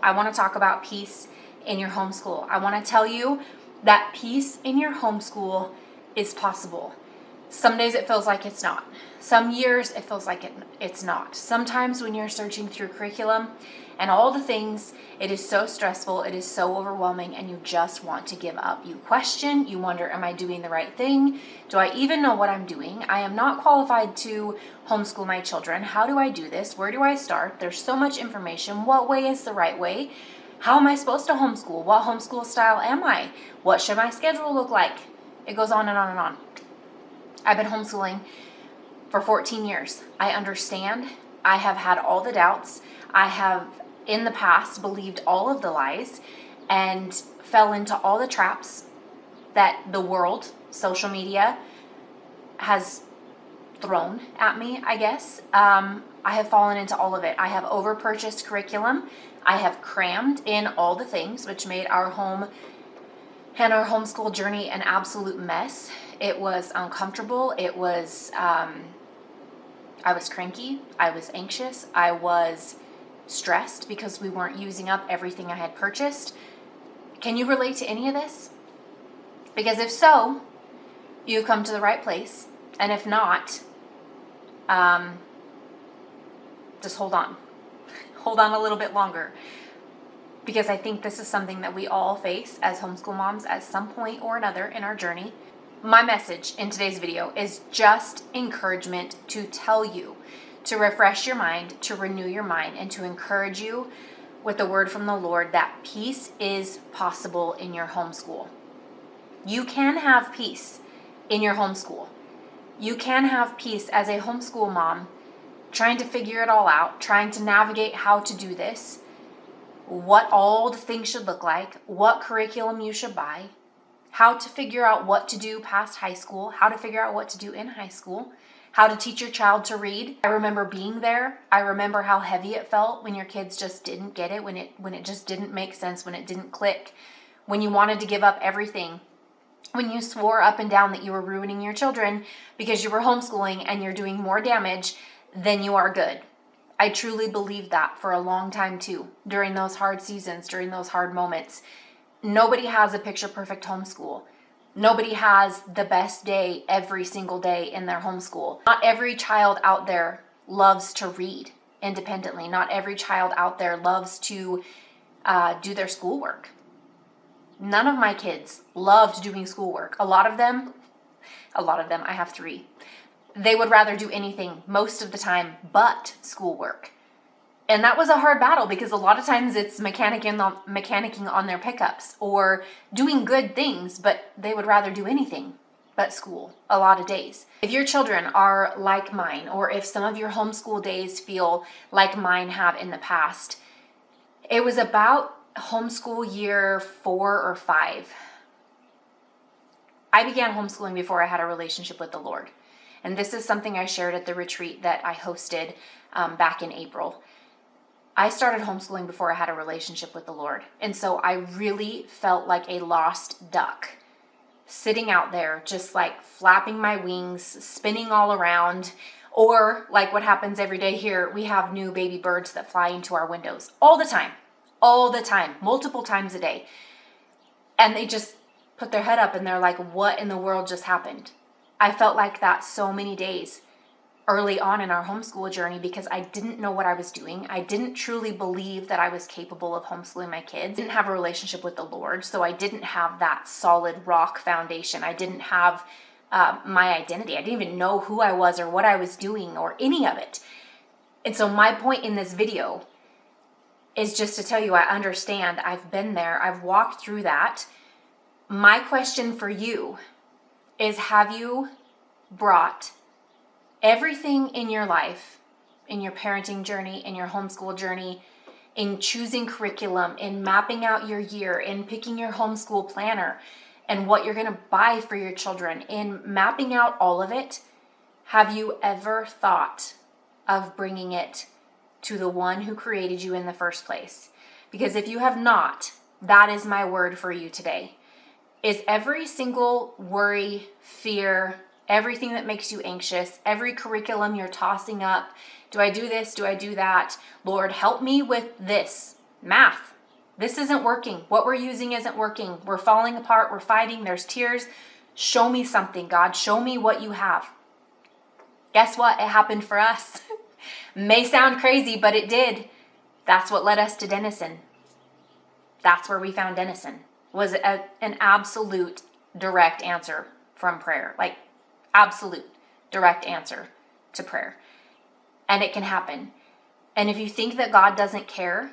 I want to talk about peace in your homeschool. I want to tell you that peace in your homeschool is possible. Some days it feels like it's not. Some years it feels like it's not. Sometimes when you're searching through curriculum and all the things, it is so stressful, it is so overwhelming, and you just want to give up. You question, you wonder, am I doing the right thing? Do I even know what I'm doing? I am not qualified to homeschool my children. How do I do this? Where do I start? There's so much information. What way is the right way? How am I supposed to homeschool? What homeschool style am I? What should my schedule look like? It goes on and on and on. I've been homeschooling for 14 years. I understand. I have had all the doubts. I have, in the past, believed all of the lies and fell into all the traps that the world, social media, has thrown at me, I guess. I have fallen into all of it. I have over-purchased curriculum. I have crammed in all the things, which made our home and our homeschool journey an absolute mess. It was uncomfortable. It was, I was cranky. I was anxious. I was stressed because we weren't using up everything I had purchased. Can you relate to any of this? Because if so, you've come to the right place. And if not, just hold on. Hold on a little bit longer. Because I think this is something that we all face as homeschool moms at some point or another in our journey. My message in today's video is just encouragement to tell you, to refresh your mind, to renew your mind, and to encourage you with the word from the Lord that peace is possible in your homeschool. You can have peace in your homeschool. You can have peace as a homeschool mom, trying to figure it all out, trying to navigate how to do this, what all the things should look like, what curriculum you should buy, how to figure out what to do past high school, how to figure out what to do in high school, how to teach your child to read. I remember being there. I remember how heavy it felt when your kids just didn't get it, when it just didn't make sense, when it didn't click, when you wanted to give up everything, when you swore up and down that you were ruining your children because you were homeschooling and you're doing more damage than you are good. I truly believed that for a long time too, during those hard seasons, during those hard moments. Nobody has a picture-perfect homeschool. Nobody has the best day every single day in their homeschool. Not every child out there loves to read independently. Not every child out there loves to do their schoolwork. None of my kids loved doing schoolwork. A lot of them, I have 3. They would rather do anything most of the time but schoolwork. And that was a hard battle because a lot of times it's mechanicking on their pickups or doing good things, but they would rather do anything but school a lot of days. If your children are like mine, or if some of your homeschool days feel like mine have in the past, it was about homeschool year 4 or 5. I began homeschooling before I had a relationship with the Lord. And this is something I shared at the retreat that I hosted back in April. I started homeschooling before I had a relationship with the Lord. And so I really felt like a lost duck, sitting out there just like flapping my wings, spinning all around, or like what happens every day here, we have new baby birds that fly into our windows all the time, multiple times a day. And they just put their head up and they're like, what in the world just happened? I felt like that so many days early on in our homeschool journey because I didn't know what I was doing. I didn't truly believe that I was capable of homeschooling my kids. I didn't have a relationship with the Lord, so I didn't have that solid rock foundation. I didn't have my identity. I didn't even know who I was or what I was doing or any of it. And so my point in this video is just to tell you I understand. I've been there. I've walked through that. My question for you is, have you brought everything in your life, in your parenting journey, in your homeschool journey, in choosing curriculum, in mapping out your year, in picking your homeschool planner and what you're going to buy for your children, in mapping out all of it, have you ever thought of bringing it to the one who created you in the first place? Because if you have not, that is my word for you today. Is every single worry, fear, everything that makes you anxious, every curriculum you're tossing up, do I do this? Do I do that? Lord, help me with this. Math. This isn't working. What we're using isn't working. We're falling apart. We're fighting. There's tears. Show me something, God. Show me what you have. Guess what? It happened for us. May sound crazy, but it did. That's what led us to Denison. That's where we found Denison. Was an absolute direct answer from prayer. Like, absolute direct answer to prayer. And it can happen. And if you think that God doesn't care,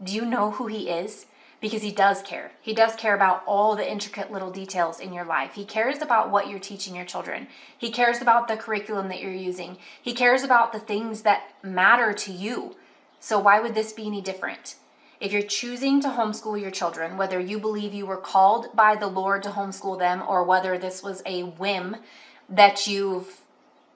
do you know who he is? Because he does care. He does care about all the intricate little details in your life. He cares about what you're teaching your children. He cares about the curriculum that you're using. He cares about the things that matter to you. So why would this be any different? If you're choosing to homeschool your children, whether you believe you were called by the Lord to homeschool them, or whether this was a whim that you've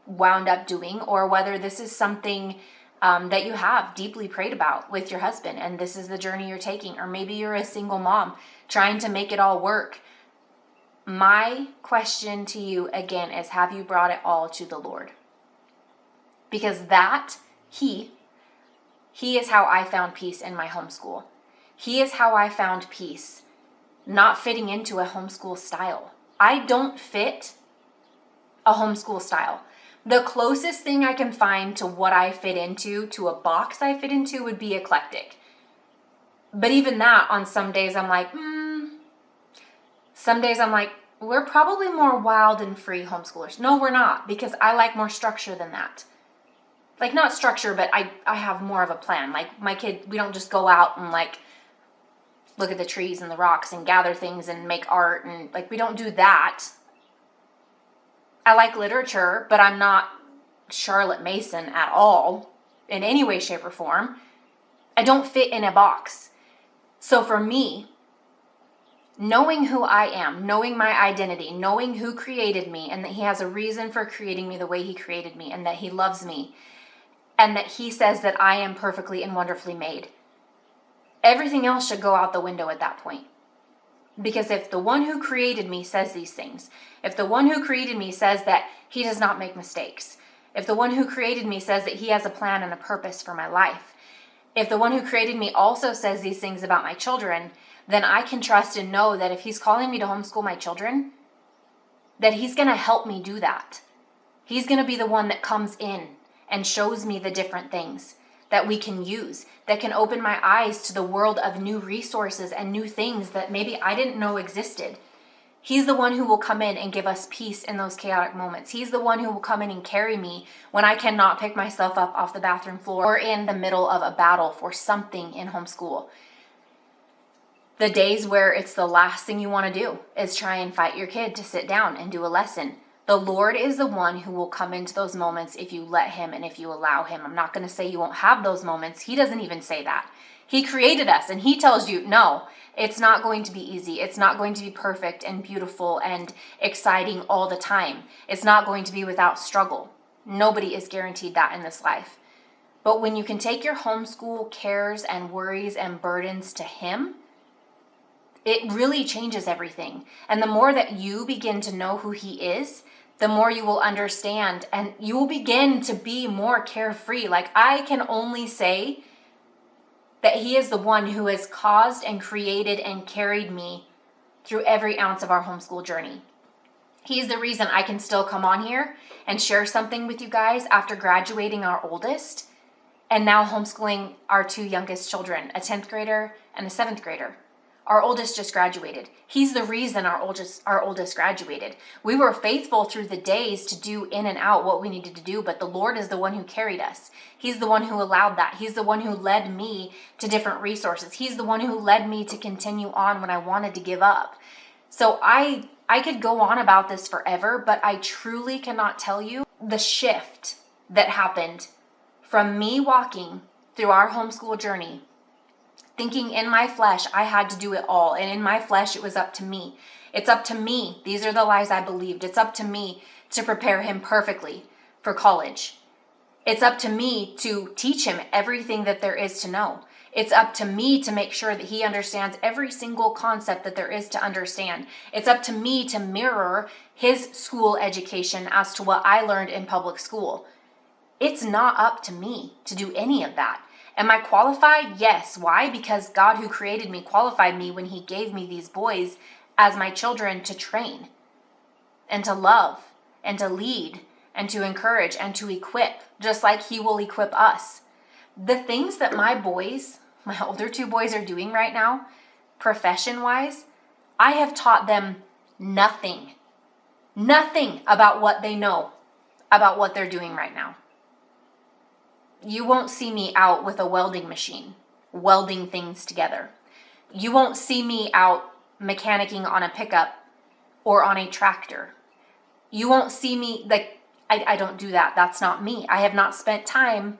wound up doing, or whether this is something that you have deeply prayed about with your husband, and this is the journey you're taking, or maybe you're a single mom trying to make it all work. My question to you again is, have you brought it all to the Lord? Because He is how I found peace in my homeschool. He is how I found peace not fitting into a homeschool style. I don't fit a homeschool style. The closest thing I can find to what I fit into, to a box I fit into, would be eclectic. But even that, on some days I'm like, Some days I'm like, we're probably more wild and free homeschoolers. No, we're not, because I like more structure than that. Like, not structure, but I have more of a plan. Like, my kid, we don't just go out and like look at the trees and the rocks and gather things and make art, and like, we don't do that. I like literature, but I'm not Charlotte Mason at all in any way, shape, or form. I don't fit in a box. So for me, knowing who I am, knowing my identity, knowing who created me, and that he has a reason for creating me the way he created me, and that he loves me, and that he says that I am perfectly and wonderfully made, everything else should go out the window at that point. Because if the one who created me says these things, if the one who created me says that he does not make mistakes, if the one who created me says that he has a plan and a purpose for my life, if the one who created me also says these things about my children, then I can trust and know that if he's calling me to homeschool my children, that he's going to help me do that. He's going to be the one that comes in and shows me the different things that we can use, that can open my eyes to the world of new resources and new things that maybe I didn't know existed. He's the one who will come in and give us peace in those chaotic moments. He's the one who will come in and carry me when I cannot pick myself up off the bathroom floor or in the middle of a battle for something in homeschool. The days where it's the last thing you want to do is try and fight your kid to sit down and do a lesson. The Lord is the one who will come into those moments if you let him and if you allow him. I'm not going to say you won't have those moments. He doesn't even say that. He created us and he tells you, no, it's not going to be easy. It's not going to be perfect and beautiful and exciting all the time. It's not going to be without struggle. Nobody is guaranteed that in this life. But when you can take your homeschool cares and worries and burdens to him, it really changes everything. And the more that you begin to know who he is, the more you will understand and you will begin to be more carefree. Like, I can only say that he is the one who has caused and created and carried me through every ounce of our homeschool journey. He's the reason I can still come on here and share something with you guys after graduating our oldest and now homeschooling our two youngest children, a 10th grader and a 7th grader. Our oldest just graduated. He's the reason our oldest graduated. We were faithful through the days to do in and out what we needed to do, but the Lord is the one who carried us. He's the one who allowed that. He's the one who led me to different resources. He's the one who led me to continue on when I wanted to give up. So I could go on about this forever, but I truly cannot tell you the shift that happened from me walking through our homeschool journey, thinking in my flesh I had to do it all, and in my flesh it was up to me. It's up to me. These are the lies I believed. It's up to me to prepare him perfectly for college. It's up to me to teach him everything that there is to know. It's up to me to make sure that he understands every single concept that there is to understand. It's up to me to mirror his school education as to what I learned in public school. It's not up to me to do any of that. Am I qualified? Yes. Why? Because God who created me qualified me when he gave me these boys as my children to train and to love and to lead and to encourage and to equip, just like he will equip us. The things that my boys, my older two boys, are doing right now, profession-wise, I have taught them nothing about what they know about what they're doing right now. You won't see me out with a welding machine, welding things together. You won't see me out mechanicking on a pickup or on a tractor. You won't see me, I don't do that. That's not me. I have not spent time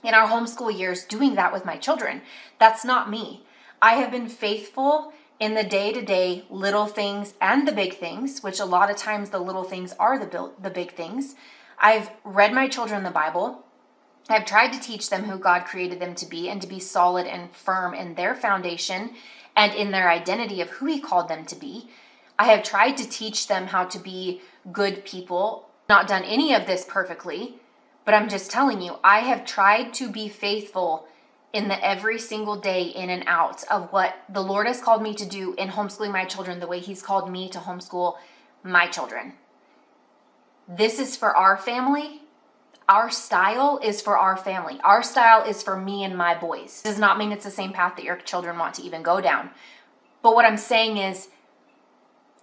in our homeschool years doing that with my children. That's not me. I have been faithful in the day-to-day little things and the big things, which a lot of times the little things are the big things. I've read my children the Bible. I've tried to teach them who God created them to be and to be solid and firm in their foundation and in their identity of who he called them to be. I have tried to teach them how to be good people. Not done any of this perfectly, but I'm just telling you, I have tried to be faithful in the every single day in and out of what the Lord has called me to do in homeschooling my children the way he's called me to homeschool my children. This is for our family. Our style is for our family. Our style is for me and my boys. Does not mean it's the same path that your children want to even go down. But what I'm saying is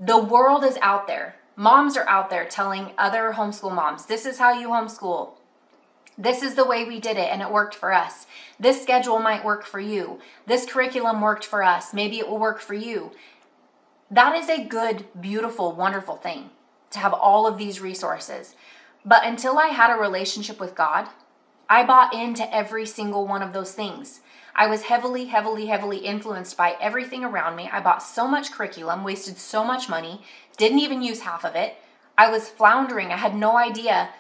the world is out there. Moms are out there telling other homeschool moms, this is how you homeschool. This is the way we did it and it worked for us. This schedule might work for you. This curriculum worked for us. Maybe it will work for you. That is a good, beautiful, wonderful thing to have all of these resources. But until I had a relationship with God, I bought into every single one of those things. I was heavily influenced by everything around me. I bought so much curriculum, wasted so much money, didn't even use half of it. I was floundering. I had no idea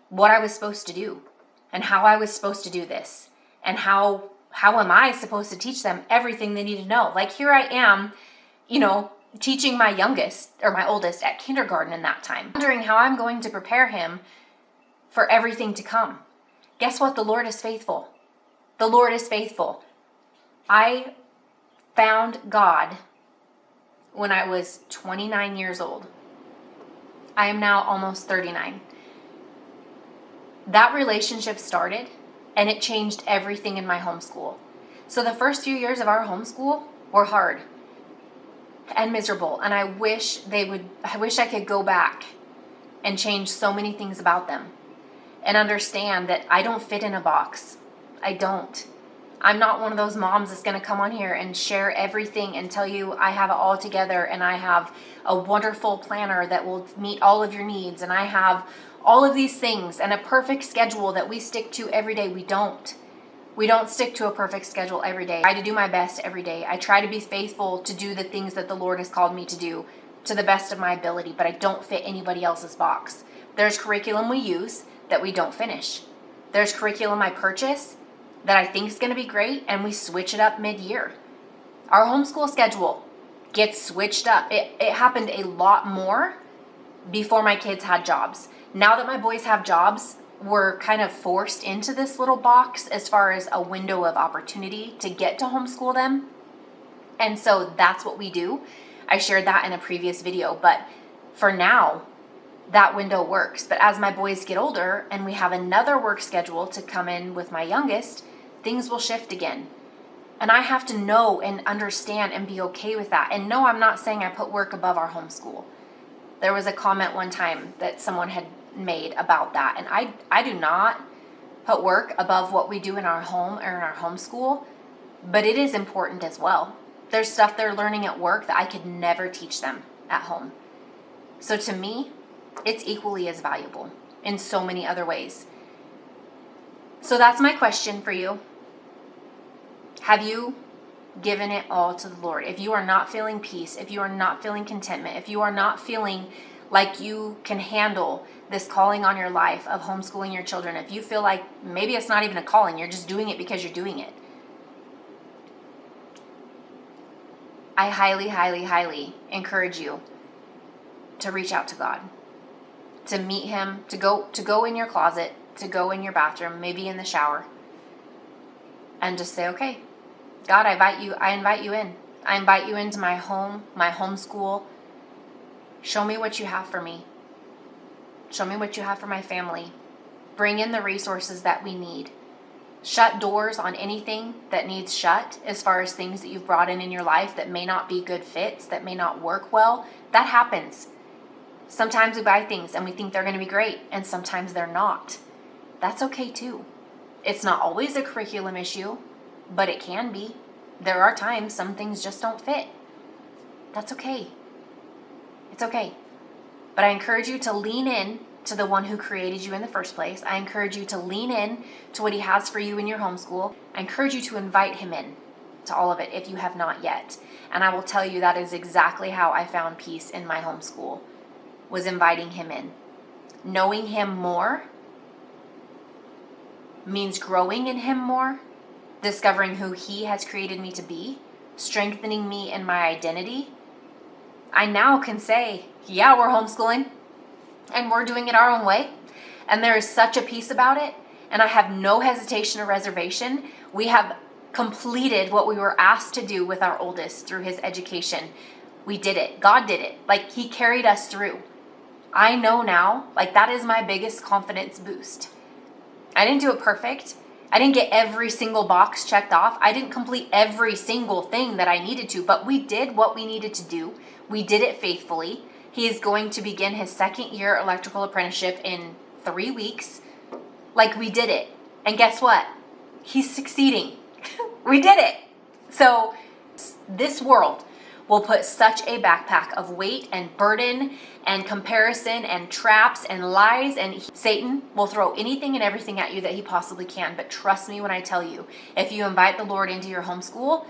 what I was supposed to do and how I was supposed to do this and how am I supposed to teach them everything they need to know. Like here I am, teaching my youngest or my oldest at kindergarten in that time, wondering how I'm going to prepare him for everything to come. Guess what? The Lord is faithful. The Lord is faithful. I found God when I was 29 years old. I am now almost 39. That relationship started and it changed everything in my homeschool. So the first few years of our homeschool were hard and miserable, and I wish I could go back and change so many things about them and understand that I don't fit in a box. I don't. I'm not one of those moms that's going to come on here and share everything and tell you I have it all together and I have a wonderful planner that will meet all of your needs and I have all of these things and a perfect schedule that we stick to every day. We don't. We don't stick to a perfect schedule every day. I try to do my best every day. I try to be faithful to do the things that the Lord has called me to do to the best of my ability, but I don't fit anybody else's box. There's curriculum we use that we don't finish. There's curriculum I purchase that I think is going to be great and we switch it up mid-year. Our homeschool schedule gets switched up. It happened a lot more before my kids had jobs. Now that my boys have jobs, we're kind of forced into this little box as far as a window of opportunity to get to homeschool them. And so that's what we do. I shared that in a previous video, but for now, that window works. But as my boys get older and we have another work schedule to come in with my youngest, things will shift again. And I have to know and understand and be okay with that. And no, I'm not saying I put work above our homeschool. There was a comment one time that someone had made about that. And I do not put work above what we do in our home or in our homeschool, but it is important as well. There's stuff they're learning at work that I could never teach them at home. So to me, it's equally as valuable in so many other ways. So that's my question for you. Have you given it all to the Lord? If you are not feeling peace, if you are not feeling contentment, if you are not feeling like you can handle this calling on your life of homeschooling your children, if you feel like maybe it's not even a calling, you're just doing it because you're doing it, I highly encourage you to reach out to God, to meet him, to go in your closet, to go in your bathroom, maybe in the shower, and just say, okay, God, I invite you in. I invite you into my home, my homeschool. Show me what you have for me. Show me what you have for my family. Bring in the resources that we need. Shut doors on anything that needs shut, as far as things that you've brought in your life that may not be good fits, that may not work well. That happens. Sometimes we buy things and we think they're going to be great, and sometimes they're not. That's okay too. It's not always a curriculum issue, but it can be. There are times some things just don't fit. That's okay. It's okay. But I encourage you to lean in to the one who created you in the first place. I encourage you to lean in to what he has for you in your homeschool. I encourage you to invite him in to all of it if you have not yet. And I will tell you that is exactly how I found peace in my homeschool, was inviting him in. Knowing him more means growing in him more, discovering who he has created me to be, strengthening me in my identity. I now can say, yeah, we're homeschooling and we're doing it our own way. And there is such a peace about it. And I have no hesitation or reservation. We have completed what we were asked to do with our oldest through his education. We did it. God did it. Like, he carried us through. I know now, like, that is my biggest confidence boost. I didn't do it perfect. I didn't get every single box checked off. I didn't complete every single thing that I needed to, but we did what we needed to do. We did it faithfully. He is going to begin his second year electrical apprenticeship in 3 weeks. Like, we did it. And guess what? He's succeeding. We did it. So this world will put such a backpack of weight and burden and comparison and traps and lies, and Satan will throw anything and everything at you that he possibly can. But trust me when I tell you, if you invite the Lord into your homeschool,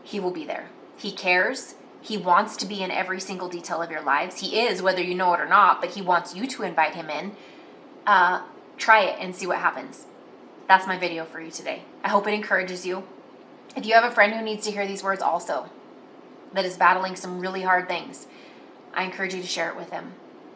he will be there. He cares. He wants to be in every single detail of your lives. He is, whether you know it or not, but he wants you to invite him in. Try it and see what happens. That's my video for you today. I hope it encourages you. If you have a friend who needs to hear these words also, that is battling some really hard things, I encourage you to share it with them.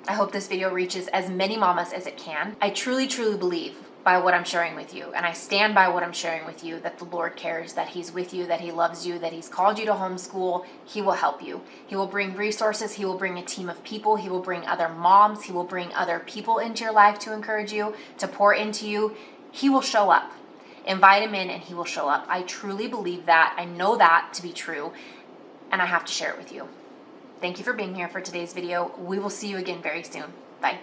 I hope this video reaches as many mamas as it can. I truly, truly believe by what I'm sharing with you, and I stand by what I'm sharing with you, that the Lord cares, that he's with you, that he loves you, that he's called you to homeschool. He will help you. He will bring resources. He will bring a team of people. He will bring other moms. He will bring other people into your life to encourage you, to pour into you. He will show up. Invite him in and he will show up. I truly believe that. I know that to be true, and I have to share it with you. Thank you for being here for today's video. We will see you again very soon. Bye.